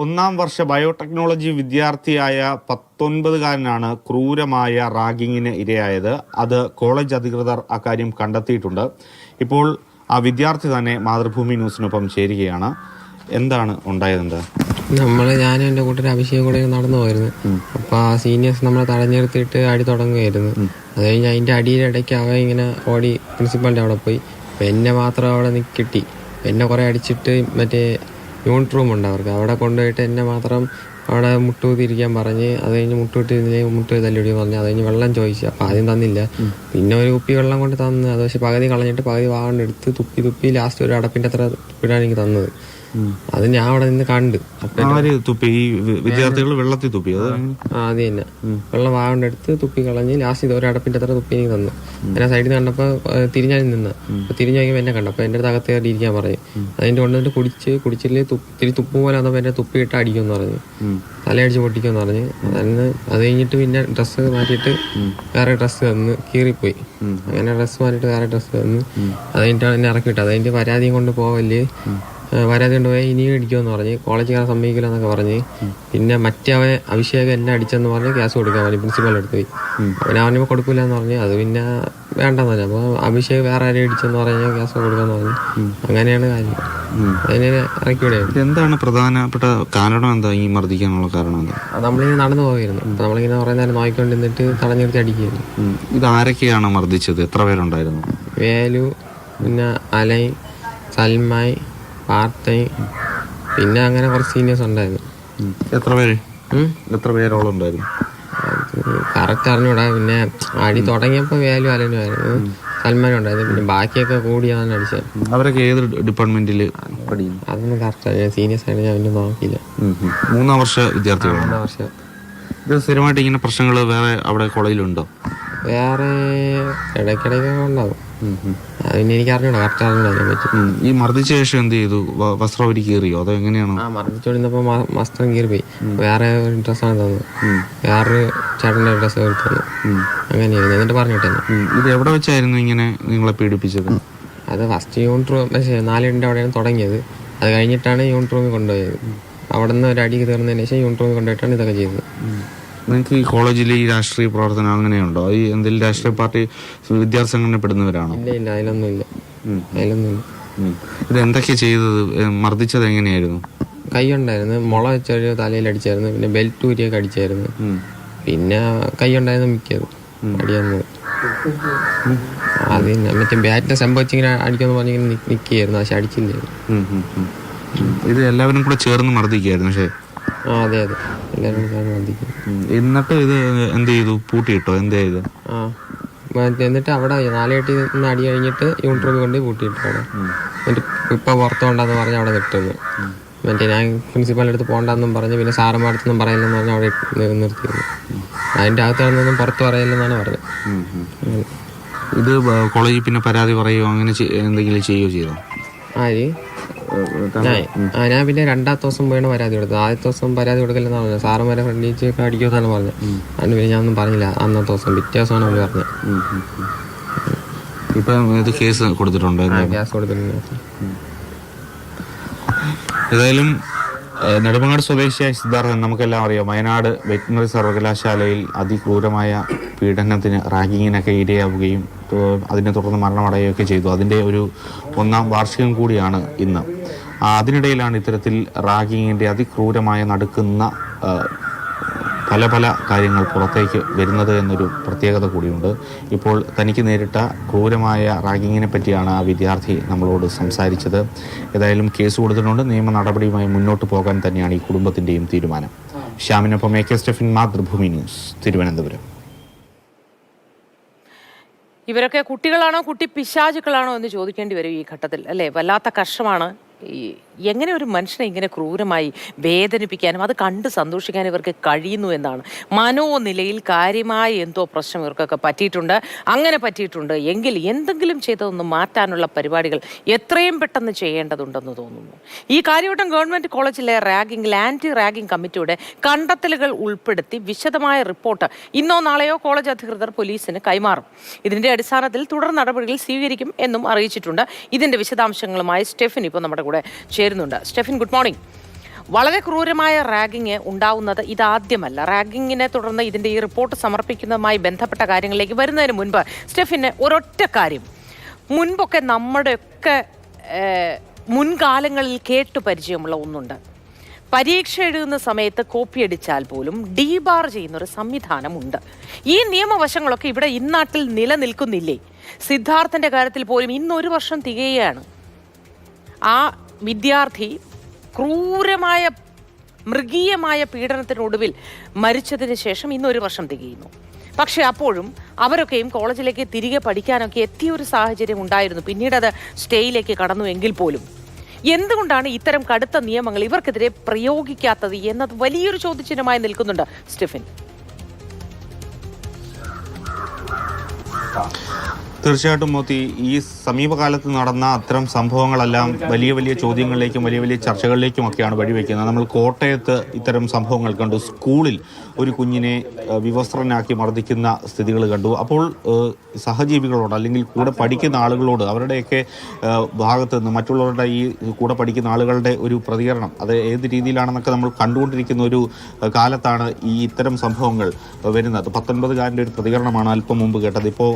ഒന്നാം വർഷ ബയോടെക്നോളജി വിദ്യാർത്ഥിയായ 19-കാരനാണ് ക്രൂരമായ റാഗിങ്ങിന് ഇരയായത്. അത് കോളേജ് അധികൃതർ അക്കാര്യം കണ്ടെത്തിയിട്ടുണ്ട്. ഇപ്പോൾ ആ വിദ്യാർത്ഥി തന്നെ മാതൃഭൂമി ന്യൂസിനൊപ്പം ചേരുകയാണ്. എന്താണ് ഉണ്ടായതെന്താ? ഞാനും എൻ്റെ കൂട്ടർ അഭിഷേകം കൂടെ നടന്നു പോയിരുന്നു. അപ്പൊ ആ സീനിയേഴ്സ് നമ്മളെ തടഞ്ഞു നിർത്തിയിട്ട് അടി തുടങ്ങുമായിരുന്നു. അത് കഴിഞ്ഞ് അതിന്റെ അടിയുടെ ഇടയ്ക്ക് അവ ഇങ്ങനെ ഓടി പ്രിൻസിപ്പാളിന്റെ അവിടെ പോയി. അപ്പൊ എന്നെ മാത്രം അവിടെ കിട്ടി. എന്നെ കുറെ അടിച്ചിട്ട് മറ്റേ യൂണിറ്റ് റൂം ഉണ്ട് അവർക്ക്, അവിടെ കൊണ്ടുപോയിട്ട് എന്നെ മാത്രം അവിടെ മുട്ടുകുത്തിയിരിക്കാൻ പറഞ്ഞ്, അത് കഴിഞ്ഞ് മുട്ടുകുത്തിരുന്നില്ലെങ്കിൽ മുട്ട് തല്ലിടി പറഞ്ഞു. അത് കഴിഞ്ഞ് വെള്ളം ചോദിച്ചു. അപ്പം ആദ്യം തന്നില്ല, പിന്നെ ഒരു കുപ്പി വെള്ളം കൊണ്ട് തന്നു. അത് പക്ഷെ പകുതി കളഞ്ഞിട്ട് പകുതി വാഗണ്ട് എടുത്ത് തുപ്പി ലാസ്റ്റ് ഒരു അടപ്പിന്റെ അത്ര തുപ്പിടാൻ എനിക്ക് തന്നത്. അത് ഞാൻ അവിടെ നിന്ന് കണ്ട് വിദ്യാർത്ഥികൾ വെള്ളത്തിൽ തുപ്പി. അത് തന്നെ വെള്ളം വാഗണ്ട് എടുത്ത് തുപ്പി കളഞ്ഞ് ലാസ്റ്റ് ഇത് ഒരു അടപ്പിന്റെ അത്ര തുപ്പി എനിക്ക് തന്നു. എന്നെ സൈഡിൽ നിന്ന് കണ്ടപ്പോ തിരിഞ്ഞാൽ നിന്ന് തിരിഞ്ഞു നോക്കിയപ്പോൾ എന്നെ കണ്ടപ്പോ എന്റെ അടുത്ത് അകത്ത് കയറി ഇരിക്കാൻ പറയും. അതിന്റെ കൊണ്ടുവന്നിട്ട് കുടിച്ചില്ലേ തിരി തുപ്പ് പോലെ വന്നപ്പോ എന്നെ തുപ്പിയിട്ട് അടിക്കുമെന്ന് പറഞ്ഞു, തലയടിച്ച് പൊട്ടിക്കുമെന്ന് പറഞ്ഞ്. അത് കഴിഞ്ഞിട്ട് പിന്നെ ഡ്രസ്സ് മാറ്റിയിട്ട് വേറെ ഡ്രസ്സ് തന്ന് കീറിപ്പോയി. അങ്ങനെ ഡ്രസ്സ് മാറ്റിയിട്ട് വേറെ ഡ്രസ്സ് തന്ന് അത് കഴിഞ്ഞിട്ടാണ് എന്നെ ഇറക്കി വിട്ടത്. അതിന്റെ പരാതിയും കൊണ്ട് പോവല്ലേ, വരാതെ കൊണ്ടുപോയി ഇനിയും അടിക്കുമെന്ന് പറഞ്ഞ്, കോളേജ് കയറാൻ സമ്മതിക്കില്ല എന്നൊക്കെ പറഞ്ഞ്. പിന്നെ മറ്റവൻ അഭിഷേകം എന്നെ അടിച്ചെന്ന് പറഞ്ഞ് ക്യാസ് കൊടുക്കാൻ പറഞ്ഞു, പ്രിൻസിപ്പളിന്റെ അടുത്ത് പോയി. അവനെ അവനെ കൊടുക്കില്ല എന്ന് പറഞ്ഞ് അത് പിന്നെ വേണ്ടെന്ന് പറഞ്ഞു. അപ്പോൾ അഭിഷേക് വേറെ ആരെയും അടിച്ചെന്ന് പറഞ്ഞാൽ ക്യാസ് കൊടുക്കാന്ന് പറഞ്ഞു. അങ്ങനെയാണ് കാര്യം. അതിനെ ഇറക്കി വിടുകയാണ്. എന്താണ് പ്രധാനപ്പെട്ട കാരണം? എന്താ ഈ മർദ്ദിക്കാനുള്ള കാരണം? നമ്മളിങ്ങനെ നടന്നു പോയിരുന്നു. അപ്പൊ നമ്മളിങ്ങനെ കുറെ നേരം നോക്കിക്കൊണ്ടിരുന്നിട്ട് തടഞ്ഞു നിർത്തി അടിക്കുകയായിരുന്നു. ഇത് ആരൊക്കെയാണ് മർദ്ദിച്ചത്? എത്ര പേരുണ്ടായിരുന്നു? വേലു, പിന്നെ അലൈ, സൽമായി, പാർത്തൈ, പിന്നെ അങ്ങനെ കുറച്ച് സീനിയേഴ്സ് ഉണ്ടായിരുന്നു. എത്ര പേരോളം ഉണ്ടായിരുന്നു? കറക്റ്റ് അറിഞ്ഞൂടാ. പിന്നെ അടി തുടങ്ങിയപ്പോ വേലു അലനും ആയിരുന്നു, സൽമാനും ഉണ്ടായിരുന്നു. പിന്നെ ബാക്കിയൊക്കെ കൂടിയാണ് അടിച്ചത്. അവരൊക്കെ ഏത് ഡിപ്പാർട്ട്മെന്റിൽ? അതൊന്നും കറക്റ്റ് സീനിയേഴ്സ് ആയിട്ട് ഞാൻ പിന്നെ നോക്കിയില്ല. 3-ാം വർഷ വിദ്യാർത്ഥികളാണ്. 3-ാം വർഷം. ഇത് സ്ഥിരമായിട്ട് ഇങ്ങനെ പ്രശ്നങ്ങൾ വേറെ അവിടെ കോളേജിലുണ്ടോ? വേറെ ഇടയ്ക്കിടയ്ക്കൊക്കെ ഉണ്ടാവും. പിന്നെ എനിക്ക് അറിഞ്ഞൂടാ, കറക്റ്റ് അറിഞ്ഞൂടാ പറ്റി. ഈ മർദ്ദിച്ച ശേഷം എന്ത് ചെയ്തു? വസ്ത്രം ഒരു കീറിയോ അതോ എങ്ങനെയാണോ? മർദ്ദിച്ചോണ്ടിരുന്നപ്പോ വസ്ത്രം കീറി പോയി. വേറെ ഒരു ഡ്രസ്സാണ് തന്നത്, വേറൊരു ചേട്ടൻ്റെ ഡ്രസ്സ് തന്നു. അങ്ങനെയായിരുന്നു. എന്നിട്ട് പറഞ്ഞു വിട്ടെന്നെ. ഇത് എവിടെ വെച്ചായിരുന്നു ഇങ്ങനെ നിങ്ങളെ പീഡിപ്പിച്ചത്? അത് ഫസ്റ്റ് യൂണിറ്റ് റൂം 4 അവിടെയാണ് തുടങ്ങിയത്. അത് കഴിഞ്ഞിട്ടാണ് യൂണിറ്റ് റൂമിൽ കൊണ്ടുപോയത്. അവിടെ നിന്ന് ഒരു അടിക്ക് തീർന്നതിന് ശേഷം യൂണിറ്റ് റൂമിൽ കൊണ്ടുപോയിട്ടാണ് ഇതൊക്കെ ചെയ്തത്. നിങ്ങൾക്ക് ഈ കോളേജിൽ ഈ രാഷ്ട്രീയ പ്രവർത്തനം അങ്ങനെയുണ്ടോ? ഈ എന്തെങ്കിലും രാഷ്ട്രീയ പാർട്ടി വിദ്യാർത്ഥി സംഘടനപ്പെടുന്നവരാണോ? ഇല്ല, അതിലൊന്നുമില്ല. ഇത് എന്തൊക്കെ ചെയ്തത്? മർദ്ദിച്ചത് എങ്ങനെയായിരുന്നു? കൈ ഉണ്ടായിരുന്നു, മുള വെച്ചൊരു തലയിൽ അടിച്ചായിരുന്നു, പിന്നെ ബെൽറ്റ് ഊരിയൊക്കെ അടിച്ചായിരുന്നു, പിന്നെ കൈ ഉണ്ടായിരുന്നു മിക്കത് അടിയാന്നത്. അത് മറ്റേ ബാറ്റിനെ സംഭവിച്ചിങ്ങനെ അടിക്കുമെന്ന് പറഞ്ഞിങ്ങനെ നിൽക്കുകയായിരുന്നു, പക്ഷെ അടിച്ചില്ലായിരുന്നു. ഇത് എല്ലാവരും കൂടെ ചേർന്ന് മർദ്ദിക്കുകയായിരുന്നു. പക്ഷേ അതെ എല്ലാവരും മർദ്ദിക്കും. എന്നിട്ട് ഇത് എന്ത് ചെയ്തു? പൂട്ടിയിട്ടോ? എന്ത് ചെയ്ത്? എന്നിട്ട് അവിടെ 4 നിന്ന് അടി കഴിഞ്ഞിട്ട് യൂണിറ്റ് റൂമിൽ കൊണ്ട് പൂട്ടിയിട്ടു. അവിടെ എന്നിട്ട് ഇപ്പൊ പുറത്തു കൊണ്ടാന്ന് പറഞ്ഞ് അവിടെ വിട്ടത്. മറ്റേ ഞാൻ പ്രിൻസിപ്പാളിന്റെ അടുത്ത് പോകണ്ടെന്നും പറഞ്ഞ്, പിന്നെ സാറന്മാരുടെ അടുത്തൊന്നും പറയില്ലെന്ന് പറഞ്ഞ് അവിടെ നിർത്തിയത്. അതിന്റെ അകത്താണെന്നൊന്നും പുറത്ത് പറയില്ലെന്നാണ് പറഞ്ഞത്. ഇത് കോളേജിൽ പിന്നെ പരാതി പറയുകയോ അങ്ങനെ എന്തെങ്കിലും ചെയ്യുകയോ ചെയ്തോ? ആര്? ഞാൻ പിന്നെ 2ാമത്തെ ദിവസം പോയാണ് പരാതി കൊടുത്തത്. ആദ്യത്തെ ദിവസം പരാതി കൊടുക്കില്ലെന്നാണ് പറഞ്ഞത്. സാറുമാരെ ഫ്രണ്ടിച്ചൊക്കെ അടിക്കുമെന്നാണ് പറഞ്ഞത്. അതിന് പിന്നെ ഞാനൊന്നും പറഞ്ഞില്ല അന്നത്തെ ദിവസം. പിറ്റേ ദിവസമാണ് അവർ പറഞ്ഞത്. ഇപ്പം ഇത് കേസ് കൊടുത്തിട്ടുണ്ടോ? കേസ് കൊടുത്തിട്ടുണ്ട്. ഏതായാലും നെടുമങ്ങാട് സ്വദേശിയായ സിദ്ധാർത്ഥൻ നമുക്കെല്ലാം അറിയാം. വയനാട് വെറ്റിനറി സർവകലാശാലയിൽ അതിക്രൂരമായ പീഡനത്തിന്, റാഗിങ്ങിനൊക്കെ ഇരയാവുകയും അതിനെ തുടർന്ന് മരണമടയുകയൊക്കെ ചെയ്തു. അതിൻ്റെ ഒരു 1-ാം വാർഷികം കൂടിയാണ് ഇന്ന്. അതിനിടയിലാണ് ഇത്തരത്തിൽ റാഗിങ്ങിൻ്റെ അതിക്രൂരമായ നടുക്കുന്ന പല കാര്യങ്ങൾ പുറത്തേക്ക് വരുന്നത് എന്നൊരു പ്രത്യേകത കൂടിയുണ്ട്. ഇപ്പോൾ തനിക്ക് നേരിട്ട ക്രൂരമായ റാഗിങ്ങിനെ പറ്റിയാണ് ആ വിദ്യാർത്ഥി നമ്മളോട് സംസാരിച്ചത്. ഏതായാലും കേസ് കൊടുത്തിട്ടുണ്ട്. നിയമ നടപടിയുമായി മുന്നോട്ട് പോകാൻ തന്നെയാണ് ഈ കുടുംബത്തിൻ്റെയും തീരുമാനം. ശ്യാമിനൊപ്പം AK സ്റ്റെഫിൻ, മാതൃഭൂമി ന്യൂസ്, തിരുവനന്തപുരം. ഇവരൊക്കെ കുട്ടികളാണോ കുട്ടി പിശാചുക്കളാണോ എന്ന് ചോദിക്കേണ്ടി വരും ഈ ഘട്ടത്തിൽ, അല്ലേ? വല്ലാത്ത കഷ്ടമാണ്. എങ്ങനെ ഒരു മനുഷ്യനെ ഇങ്ങനെ ക്രൂരമായി വേദനിപ്പിക്കാനും അത് കണ്ട് സന്തോഷിക്കാനും ഇവർക്ക് കഴിയുന്നു എന്നാണ്. മനോനിലയിൽ കാര്യമായ എന്തോ പ്രശ്നം ഇവർക്കൊക്കെ പറ്റിയിട്ടുണ്ട്. അങ്ങനെ പറ്റിയിട്ടുണ്ട് എങ്കിൽ എന്തെങ്കിലും ചെയ്തതൊന്ന് മാറ്റാനുള്ള പരിപാടികൾ എത്രയും പെട്ടെന്ന് ചെയ്യേണ്ടതുണ്ടെന്ന് തോന്നുന്നു. ഈ കാര്യവട്ടം ഗവൺമെന്റ് കോളേജിലെ ആന്റി റാഗിംഗ് കമ്മിറ്റിയുടെ കണ്ടെത്തലുകൾ ഉൾപ്പെടുത്തി വിശദമായ റിപ്പോർട്ട് ഇന്നോ നാളെയോ കോളേജ് അധികൃതർ പോലീസിന് കൈമാറും. ഇതിന്റെ അടിസ്ഥാനത്തിൽ തുടർ നടപടികൾ സ്വീകരിക്കും എന്നും അറിയിച്ചിട്ടുണ്ട്. ഇതിന്റെ വിശദാംശങ്ങളുമായി സ്റ്റെഫിൻ ഇപ്പോൾ നമ്മുടെ കൂടെ ചേരുന്നുണ്ട്. Stephin, good morning. വളരെ ക്രൂരമായ റാഗിങ് ഉണ്ടാവുന്നത് ഇതാദ്യമല്ല. റാഗിങ്ങിനെ തുടർന്ന് ഇതിന്റെ ഈ റിപ്പോർട്ട് സമർപ്പിക്കുന്നതുമായി ബന്ധപ്പെട്ട കാര്യങ്ങളിലേക്ക് വരുന്നതിന് മുൻപ് സ്റ്റെഫിന് ഒരൊറ്റ കാര്യം, മുൻപൊക്കെ നമ്മുടെയൊക്കെ മുൻകാലങ്ങളിൽ കേട്ടു പരിചയമുള്ള ഒന്നുണ്ട്. പരീക്ഷ എഴുതുന്ന സമയത്ത് കോപ്പി അടിച്ചാൽ പോലും ഡീബാർ ചെയ്യുന്നൊരു സംവിധാനമുണ്ട്. ഈ നിയമവശങ്ങളൊക്കെ ഇവിടെ ഇന്നാട്ടിൽ നിലനിൽക്കുന്നില്ലേ? സിദ്ധാർത്ഥന്റെ കാര്യത്തിൽ പോലും ഇന്നൊരു വർഷം തികയാണ്. ആ വിദ്യാർത്ഥി ക്രൂരമായ മൃഗീയമായ പീഡനത്തിനൊടുവിൽ മരിച്ചതിന് ശേഷം ഇന്നൊരു വർഷം തികയുന്നു. പക്ഷെ അപ്പോഴും അവരൊക്കെയും കോളേജിലേക്ക് തിരികെ പഠിക്കാനൊക്കെ എത്തിയൊരു സാഹചര്യം ഉണ്ടായിരുന്നു. പിന്നീട് അത് സ്റ്റേയിലേക്ക് കടന്നു എങ്കിൽ പോലും എന്തുകൊണ്ടാണ് ഇത്തരം കടുത്ത നിയമങ്ങൾ ഇവർക്കെതിരെ പ്രയോഗിക്കാത്തത് എന്നത് വലിയൊരു ചോദ്യചിഹ്നമായി നിൽക്കുന്നുണ്ട് സ്റ്റെഫിൻ. തീർച്ചയായിട്ടും മോത്തി, ഈ സമീപകാലത്ത് നടന്ന അത്തരം സംഭവങ്ങളെല്ലാം വലിയ വലിയ ചോദ്യങ്ങളിലേക്കും വലിയ വലിയ ചർച്ചകളിലേക്കുമൊക്കെയാണ് വഴിവെക്കുന്നത്. നമ്മൾ കോട്ടയത്ത് ഇത്തരം സംഭവങ്ങൾ കണ്ടു. സ്കൂളിൽ ഒരു കുഞ്ഞിനെ വിവസ്ത്രനാക്കി മർദ്ദിക്കുന്ന സ്ഥിതികൾ കണ്ടു. അപ്പോൾ സഹജീവികളോട് അല്ലെങ്കിൽ കൂടെ പഠിക്കുന്ന ആളുകളോട് അവരുടെയൊക്കെ ഭാഗത്ത് നിന്ന് മറ്റുള്ളവരുടെ ഈ കൂടെ പഠിക്കുന്ന ആളുകളുടെ ഒരു പ്രതികരണം അത് ഏത് രീതിയിലാണെന്നൊക്കെ നമ്മൾ കണ്ടുകൊണ്ടിരിക്കുന്ന ഒരു കാലത്താണ് ഈ ഇത്തരം സംഭവങ്ങൾ വരുന്നത്. 19-കാരൻ്റെ ഒരു പ്രതികരണമാണ് അല്പം മുമ്പ് കേട്ടത്. ഇപ്പോൾ